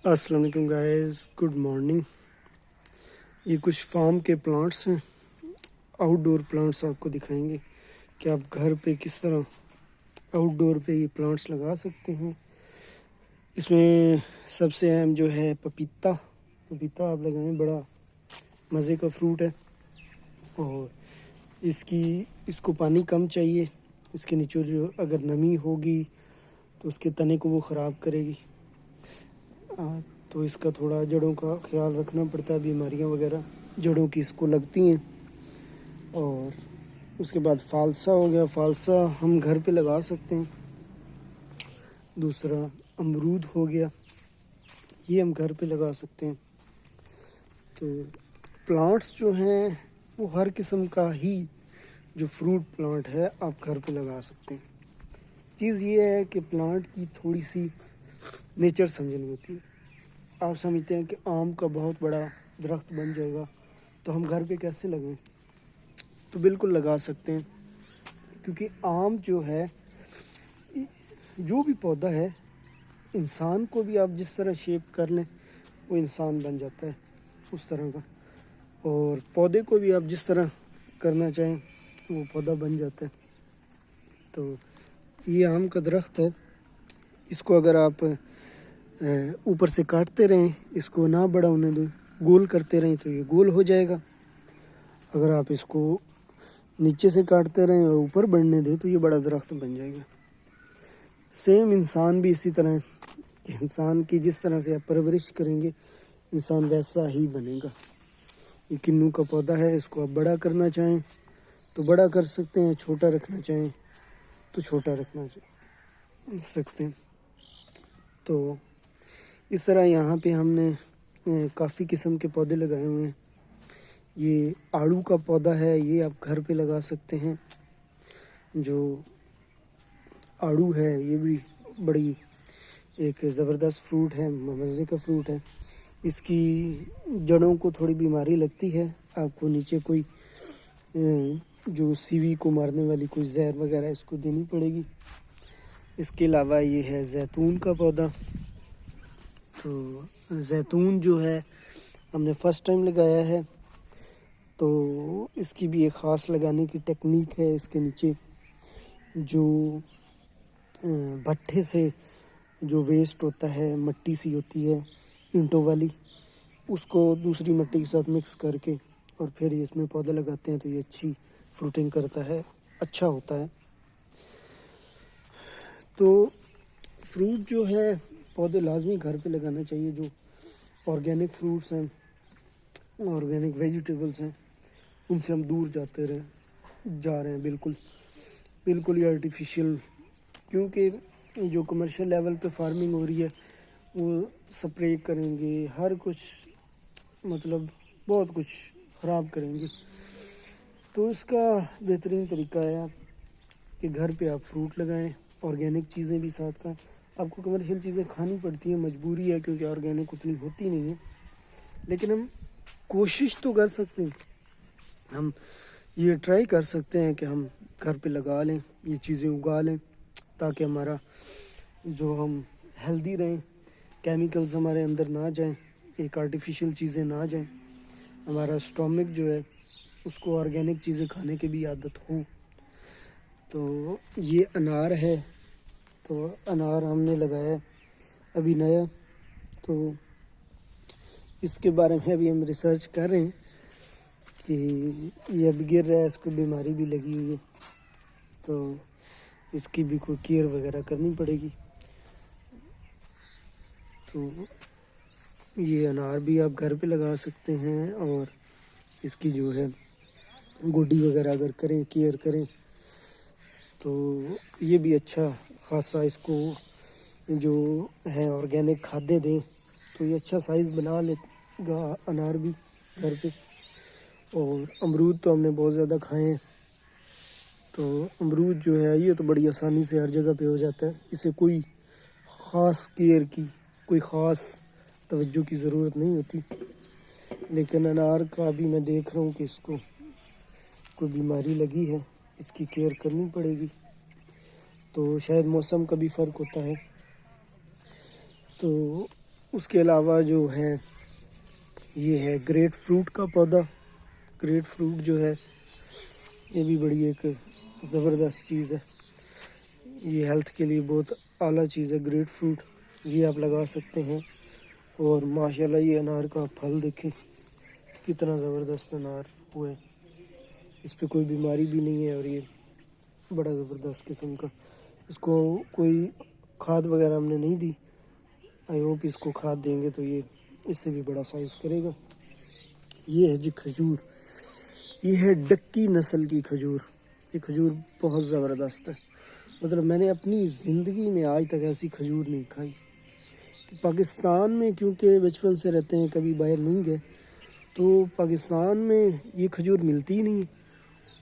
السلام علیکم guys, good morning. یہ کچھ فارم کے پلانٹس ہیں، آؤٹ ڈور پلانٹس آپ کو دکھائیں گے کہ آپ گھر پہ کس طرح آؤٹ ڈور پہ یہ پلانٹس لگا سکتے ہیں۔ اس میں سب سے اہم جو ہے پپیتا آپ لگائیں، بڑا مزے کا فروٹ ہے اور اس کو پانی کم چاہیے۔ اس کے نیچے جو اگر نمی ہوگی تو اس کے تنے کو وہ خراب کرے گی، تو اس کا تھوڑا جڑوں کا خیال رکھنا پڑتا ہے، بیماریاں وغیرہ جڑوں کی اس کو لگتی ہیں۔ اور اس کے بعد فالسا ہو گیا، فالسا ہم گھر پہ لگا سکتے ہیں۔ دوسرا امرود ہو گیا، یہ ہم گھر پہ لگا سکتے ہیں۔ تو پلانٹس جو ہیں وہ ہر قسم کا ہی جو فروٹ پلانٹ ہے آپ گھر پہ لگا سکتے ہیں۔ چیز یہ ہے کہ پلانٹ کی تھوڑی سی نیچر سمجھنی ہوتی ہے۔ آپ سمجھتے ہیں کہ آم کا بہت بڑا درخت بن جائے گا تو ہم گھر پہ کیسے لگائیں؟ تو بالکل لگا سکتے ہیں، کیونکہ آم جو ہے، جو بھی پودا ہے، انسان کو بھی آپ جس طرح شیپ کر لیں وہ انسان بن جاتا ہے اس طرح کا، اور پودے کو بھی آپ جس طرح کرنا چاہیں وہ پودا بن جاتا ہے۔ تو یہ آم کا درخت ہے، اس کو اگر آپ اوپر سے کاٹتے رہیں، اس کو نہ بڑا ہونے دیں، گول کرتے رہیں تو یہ گول ہو جائے گا۔ اگر آپ اس کو نیچے سے کاٹتے رہیں اور اوپر بڑھنے دیں تو یہ بڑا درخت بن جائے گا۔ سیم انسان بھی اسی طرح ہے کہ انسان کی جس طرح سے آپ پرورش کریں گے انسان ویسا ہی بنے گا۔ یہ کنو کا پودا ہے، اس کو آپ بڑا کرنا چاہیں تو بڑا کر سکتے ہیں، چھوٹا رکھنا چاہیں تو چھوٹا رکھنا سکتے ہیں۔ تو اس طرح یہاں پہ ہم نے کافی قسم کے پودے لگائے ہوئے ہیں۔ یہ آڑو کا پودا ہے، یہ آپ گھر پہ لگا سکتے ہیں۔ جو آڑو ہے یہ بھی بڑی ایک زبردست فروٹ ہے، مزے کا فروٹ ہے۔ اس کی جڑوں کو تھوڑی بیماری لگتی ہے، آپ کو نیچے کوئی جو سیوی کو مارنے والی کوئی زہر وغیرہ اس کو دینی پڑے گی۔ اس کے علاوہ یہ ہے زیتون کا پودا۔ تو زیتون جو ہے ہم نے فرسٹ ٹائم لگایا ہے، تو اس کی بھی ایک خاص لگانے کی ٹیکنیک ہے۔ اس کے نیچے جو بھٹے سے جو ویسٹ ہوتا ہے، مٹی سی ہوتی ہے اینٹوں والی، اس کو دوسری مٹی کے ساتھ مکس کر کے اور پھر اس میں پودا لگاتے ہیں تو یہ اچھی فروٹنگ کرتا ہے، اچھا ہوتا ہے۔ تو فروٹ جو ہے پودے لازمی گھر پہ لگانا چاہیے۔ جو آرگینک فروٹس ہیں، آرگینک ویجیٹیبلس ہیں، ان سے ہم دور جا رہے ہیں بالکل ہی آرٹیفیشیل، کیونکہ جو کمرشل لیول پہ فارمنگ ہو رہی ہے وہ سپرے کریں گے، ہر کچھ مطلب بہت کچھ خراب کریں گے۔ تو اس کا بہترین طریقہ ہے کہ گھر پہ آپ فروٹ لگائیں، آرگینک چیزیں بھی ساتھ کھائیں۔ آپ کو کمرشل چیزیں کھانی پڑتی ہیں، مجبوری ہے، کیونکہ آرگینک اتنی ہوتی نہیں ہے، لیکن ہم کوشش تو کر سکتے ہیں، ہم یہ ٹرائی کر سکتے ہیں کہ ہم گھر پہ لگا لیں، یہ چیزیں اگا لیں، تاکہ ہمارا جو ہم ہیلدی رہیں، کیمیکلز ہمارے اندر نہ جائیں، ایک آرٹیفیشیل چیزیں نہ جائیں، ہمارا اسٹامک جو ہے اس کو آرگینک چیزیں کھانے کی بھی عادت ہو۔ تو یہ انار ہے، تو انار ہم نے لگایا ابھی نیا، تو اس کے بارے میں ابھی ہم ریسرچ کر رہے ہیں کہ یہ اب گر رہا ہے، اس کو بیماری بھی لگی ہوئی ہے، تو اس کی بھی کوئی کیئر وغیرہ کرنی پڑے گی۔ تو یہ انار بھی آپ گھر پہ لگا سکتے ہیں، اور اس کی جو ہے گوڈی وغیرہ اگر کریں، کیئر کریں تو یہ بھی اچھا خاصا، اس کو جو ہے آرگینک کھادیں دیں تو یہ اچھا سائز بنا لے گا انار بھی گھر پہ۔ اور امرود تو ہم نے بہت زیادہ کھائے ہیں، تو امرود جو ہے یہ تو بڑی آسانی سے ہر جگہ پہ ہو جاتا ہے، اسے کوئی خاص کیئر کی، کوئی خاص توجہ کی ضرورت نہیں ہوتی۔ لیکن انار کا بھی میں دیکھ رہا ہوں کہ اس کو کوئی بیماری لگی ہے، اس کی کیئر کرنی پڑے گی، تو شاید موسم کا بھی فرق ہوتا ہے۔ تو اس کے علاوہ جو ہے یہ ہے گریٹ فروٹ کا پودا. گریٹ فروٹ جو ہے یہ بھی بڑی ایک زبردست چیز ہے. یہ ہیلتھ کے لیے بہت اعلیٰ چیز ہے گریٹ فروٹ. یہ آپ لگا سکتے ہیں. اور ماشاءاللہ یہ انار کا پھل دیکھیں کتنا زبردست انار ہوا ہے. اس پہ کوئی بیماری بھی نہیں ہے اور یہ بڑا زبردست قسم کا. اس کو کوئی کھاد وغیرہ ہم نے نہیں دی. آئی ہوپ اس کو کھاد دیں گے تو یہ اس سے بھی بڑا سائز کرے گا. یہ ہے جی کھجور. یہ ہے ڈکی نسل کی کھجور. یہ کھجور بہت زبردست ہے. مطلب میں نے اپنی زندگی میں آج تک ایسی کھجور نہیں کھائی. پاکستان میں کیونکہ بچپن سے رہتے ہیں کبھی باہر نہیں گئے تو پاکستان میں یہ کھجور ملتی ہی نہیں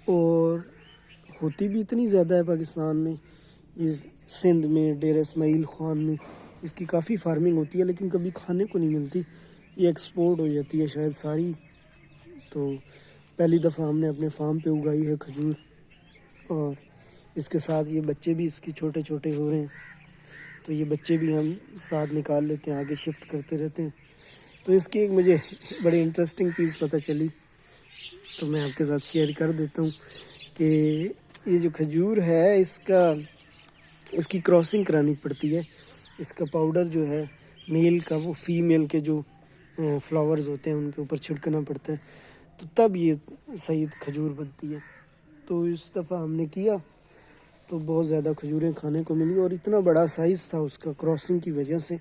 اور ہوتی بھی اتنی زیادہ ہے پاکستان میں. اس سندھ میں ڈیرہ اسماعیل خان میں اس کی کافی فارمنگ ہوتی ہے لیکن کبھی کھانے کو نہیں ملتی. یہ ایکسپورٹ ہو جاتی ہے شاید ساری. تو پہلی دفعہ ہم نے اپنے فارم پہ اگائی ہے کھجور اور اس کے ساتھ یہ بچے بھی اس کی چھوٹے چھوٹے ہو رہے ہیں تو یہ بچے بھی ہم ساتھ نکال لیتے ہیں آگے شفٹ کرتے رہتے ہیں. تو اس کی ایک مجھے بڑی انٹرسٹنگ چیز پتہ چلی تو میں آپ کے ساتھ شیئر کر دیتا ہوں کہ یہ جو کھجور ہے اس کی کراسنگ کرانی پڑتی ہے. اس کا پاؤڈر جو ہے میل کا وہ فیمیل کے جو فلاورز ہوتے ہیں ان کے اوپر چھڑکنا پڑتا ہے تو تب یہ صحیح کھجور بنتی ہے. تو اس دفعہ ہم نے کیا تو بہت زیادہ کھجوریں کھانے کو ملی اور اتنا بڑا سائز تھا اس کا کراسنگ کی وجہ سے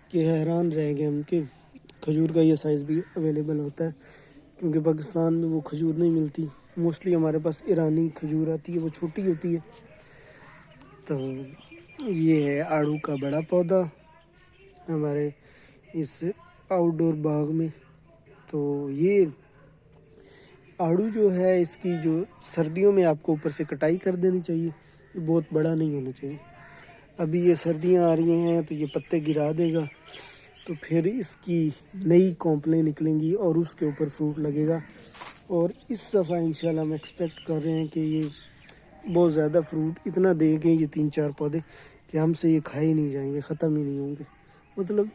کہ حیران رہ گئے ہم کہ کھجور کا یہ سائز بھی اویلیبل ہوتا ہے کیونکہ پاکستان میں وہ کھجور نہیں ملتی. موسٹلی ہمارے پاس ایرانی کھجور آتی ہے وہ چھوٹی ہوتی ہے. تو یہ ہے آڑو کا بڑا پودا ہمارے اس آؤٹ ڈور باغ میں. تو یہ آڑو جو ہے اس کی جو سردیوں میں آپ کو اوپر سے کٹائی کر دینی چاہیے. یہ بہت بڑا نہیں ہونا چاہیے. ابھی یہ سردیاں آ رہی ہیں تو یہ پتے گرا دے گا تو پھر اس کی نئی کونپلیں نکلیں گی اور اس کے اوپر فروٹ لگے گا. اور اس دفعہ انشاءاللہ ہم ایکسپیکٹ کر رہے ہیں کہ یہ بہت زیادہ فروٹ اتنا دے گے یہ 3-4 پودے کہ ہم سے یہ کھائے نہیں جائیں گے, ختم ہی نہیں ہوں گے. مطلب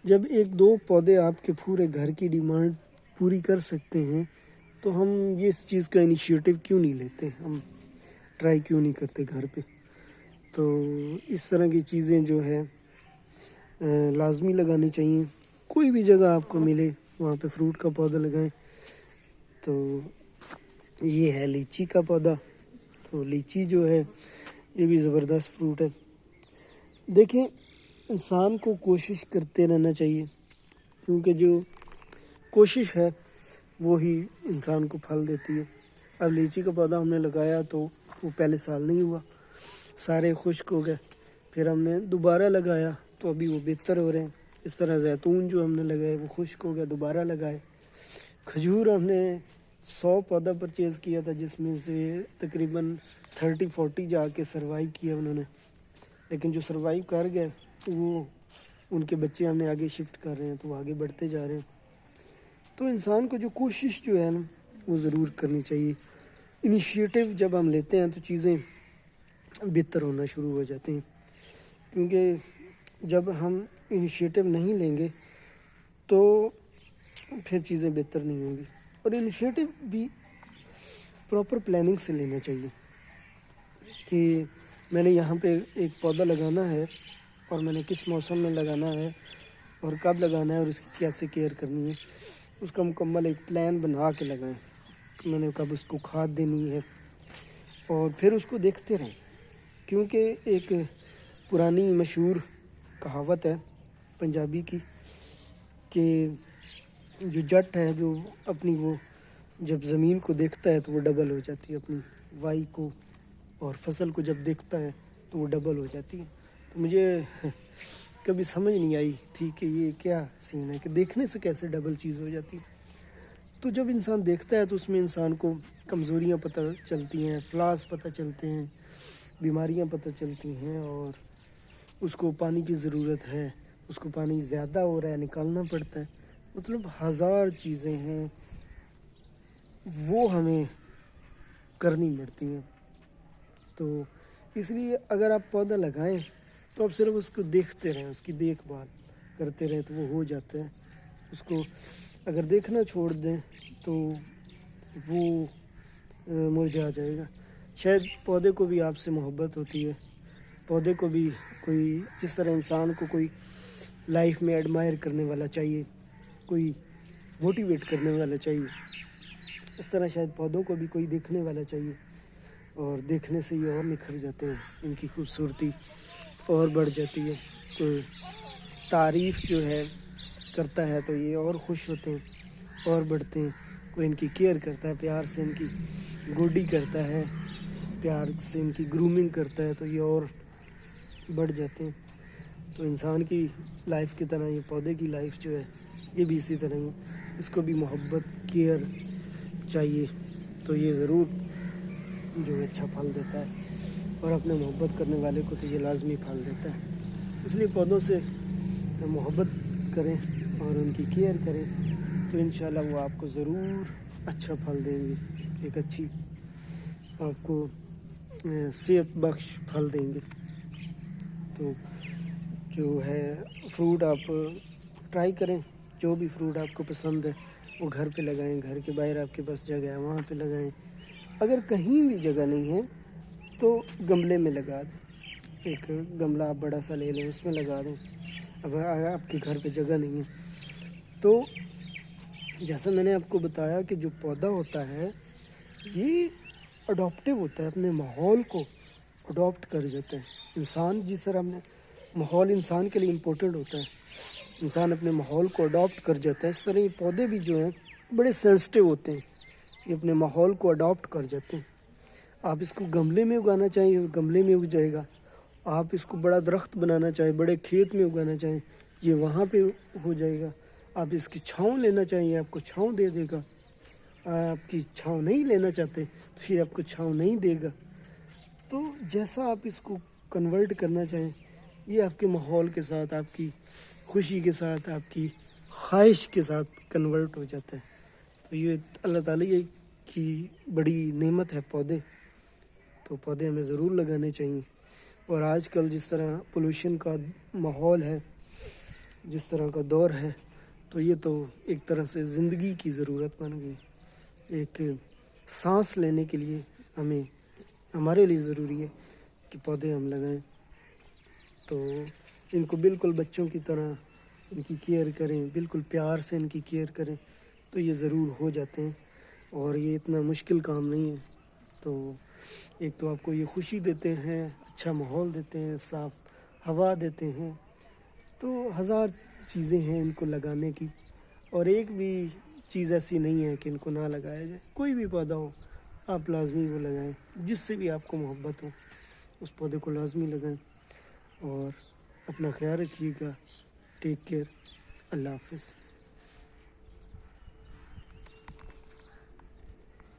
جب 1-2 پودے آپ کے پورے گھر کی ڈیمانڈ پوری کر سکتے ہیں تو ہم یہ اس چیز کا انیشیٹو کیوں نہیں لیتے, ہم ٹرائی کیوں نہیں کرتے گھر پہ. تو اس طرح کی چیزیں جو ہے لازمی لگانی چاہیے. کوئی بھی جگہ آپ کو ملے وہاں پہ فروٹ کا پودا لگائیں. تو یہ ہے لیچی کا پودا. تو لیچی جو ہے یہ بھی زبردست فروٹ ہے. دیکھیں انسان کو کوشش کرتے رہنا چاہیے کیونکہ جو کوشش ہے وہی انسان کو پھل دیتی ہے. اب لیچی کا پودا ہم نے لگایا تو وہ پہلے سال نہیں ہوا, سارے خشک ہو گئے. پھر ہم نے دوبارہ لگایا تو ابھی وہ بہتر ہو رہے ہیں. اس طرح زیتون جو ہم نے لگائے وہ خشک ہو گیا, دوبارہ لگائے. کھجور ہم نے 100 پودا پرچیز کیا تھا جس میں سے تقریباً 30-40 جا کے سروائیو کیا انہوں نے, لیکن جو سروائیو کر گئے وہ ان کے بچے ہم نے آگے شفٹ کر رہے ہیں تو وہ آگے بڑھتے جا رہے ہیں. تو انسان کو جو کوشش جو ہے نا وہ ضرور کرنی چاہیے. انیشیٹو جب ہم لیتے ہیں تو چیزیں بہتر ہونا شروع ہو جاتے ہیں کیونکہ جب ہم انیشیٹو نہیں لیں گے تو پھر چیزیں بہتر نہیں ہوں گی. اور انیشیٹو بھی پراپر پلاننگ سے لینا چاہیے کہ میں نے یہاں پہ ایک پودا لگانا ہے اور میں نے کس موسم میں لگانا ہے اور کب لگانا ہے اور اس کی کیسے کیئر کرنی ہے, اس کا مکمل ایک پلان بنا کے لگائیں. میں نے کب اس کو کھاد دینی ہے اور پھر اس کو دیکھتے رہیں کیونکہ ایک پرانی مشہور کہاوت ہے پنجابی کی کہ جو جٹ ہے جو اپنی وہ جب زمین کو دیکھتا ہے تو وہ ڈبل ہو جاتی ہے, اپنی وائی کو اور فصل کو جب دیکھتا ہے تو وہ ڈبل ہو جاتی ہے. تو مجھے کبھی سمجھ نہیں آئی تھی کہ یہ کیا سین ہے کہ دیکھنے سے کیسے ڈبل چیز ہو جاتی. تو جب انسان دیکھتا ہے تو اس میں انسان کو کمزوریاں پتہ چلتی ہیں, فلاز پتہ چلتے ہیں, بیماریاں پتہ چلتی ہیں اور اس کو پانی کی ضرورت ہے, اس کو پانی زیادہ ہو رہا ہے نکالنا پڑتا ہے. مطلب 1000 چیزیں ہیں وہ ہمیں کرنی پڑتی ہیں. تو اس لیے اگر آپ پودا لگائیں تو آپ صرف اس کو دیکھتے رہیں, اس کی دیکھ بھال. کرتے رہیں تو وہ ہو جاتا ہے. اس کو اگر دیکھنا چھوڑ دیں تو وہ مرجھا جائے گا. شاید پودے کو بھی آپ سے محبت ہوتی ہے. پودے کو بھی کوئی جس طرح انسان کو کوئی لائف میں ایڈمائر کرنے والا چاہیے, کوئی موٹیویٹ کرنے والا چاہیے, اس طرح شاید پودوں کو بھی کوئی دیکھنے والا چاہیے. اور دیکھنے سے یہ اور نکھر جاتے ہیں, ان کی خوبصورتی اور بڑھ جاتی ہے. تو تعریف جو ہے کرتا ہے تو یہ اور خوش ہوتے ہیں اور بڑھتے ہیں. کوئی ان کی کیئر کرتا ہے, پیار سے ان کی گوڈی کرتا ہے, پیار سے ان کی گرومنگ کرتا ہے تو یہ اور بڑھ جاتے ہیں. تو انسان کی لائف کی طرح یہ پودے کی لائف جو ہے یہ بھی اسی طرح ہی ہے. اس کو بھی محبت کیئر چاہیے تو یہ ضرور جو ہے اچھا پھل دیتا ہے. اور اپنے محبت کرنے والے کو تو یہ لازمی پھل دیتا ہے. اس لیے پودوں سے محبت کریں اور ان کی کیئر کریں تو انشاءاللہ وہ آپ کو ضرور اچھا پھل دیں گے, ایک اچھی آپ کو صحت بخش پھل دیں گے. تو جو ہے فروٹ آپ ٹرائی کریں, جو بھی فروٹ آپ کو پسند ہے وہ گھر پہ لگائیں. گھر کے باہر آپ کے پاس جگہ ہے وہاں پہ لگائیں. اگر کہیں بھی جگہ نہیں ہے تو گملے میں لگا دیں. ایک گملہ آپ بڑا سا لے لیں, اس میں لگا دیں. اگر آپ کے گھر پہ جگہ نہیں ہے تو جیسا میں نے آپ کو بتایا کہ جو پودا ہوتا ہے یہ اڈاپٹیو ہوتا ہے, اپنے ماحول کو اڈاپٹ کر جاتا ہے. انسان جس طرح اپنے ماحول انسان کے لیے امپورٹنٹ ہوتا ہے, انسان اپنے ماحول کو اڈاپٹ کر جاتا ہے, اس طرح یہ پودے بھی جو ہیں بڑے سینسٹیو ہوتے ہیں, یہ اپنے ماحول کو اڈاپٹ کر جاتے ہیں. آپ اس کو گملے میں اگانا چاہیں گملے میں اگ جائے گا. آپ اس کو بڑا درخت بنانا چاہیں, بڑے کھیت میں اگانا چاہیں یہ وہاں پہ ہو جائے گا. آپ اس کی چھاؤں لینا چاہیے آپ کو چھاؤں دے دے گا. آپ کی چھاؤں نہیں لینا چاہتے تو یہ آپ کو چھاؤں نہیں دے گا. تو جیسا آپ اس کو کنورٹ کرنا چاہیں یہ آپ کے ماحول کے ساتھ, آپ کی خوشی کے ساتھ, آپ کی خواہش کے ساتھ کنورٹ ہو جاتا ہے. تو یہ اللہ تعالیٰ کی بڑی نعمت ہے پودے. تو پودے ہمیں ضرور لگانے چاہیے. اور آج کل جس طرح پولوشن کا ماحول ہے, جس طرح کا دور ہے, تو یہ تو ایک طرح سے زندگی کی ضرورت بن گئی. ایک سانس لینے کے لیے ہمارے لیے ضروری ہے کہ پودے ہم لگائیں. تو ان کو بالکل بچوں کی طرح ان کی کیئر کریں, بالکل پیار سے ان کی کیئر کریں تو یہ ضرور ہو جاتے ہیں. اور یہ اتنا مشکل کام نہیں ہے. تو ایک تو آپ کو یہ خوشی دیتے ہیں, اچھا ماحول دیتے ہیں, صاف ہوا دیتے ہیں. تو ہزار چیزیں ہیں ان کو لگانے کی, اور ایک بھی چیز ایسی نہیں ہے کہ ان کو نہ لگایا جائے. کوئی بھی پودا ہو آپ لازمی وہ لگائیں, جس سے بھی آپ کو محبت ہو اس پودے کو لازمی لگائیں. اور اپنا خیال رکھیے گا. Take care. اللہ حافظ.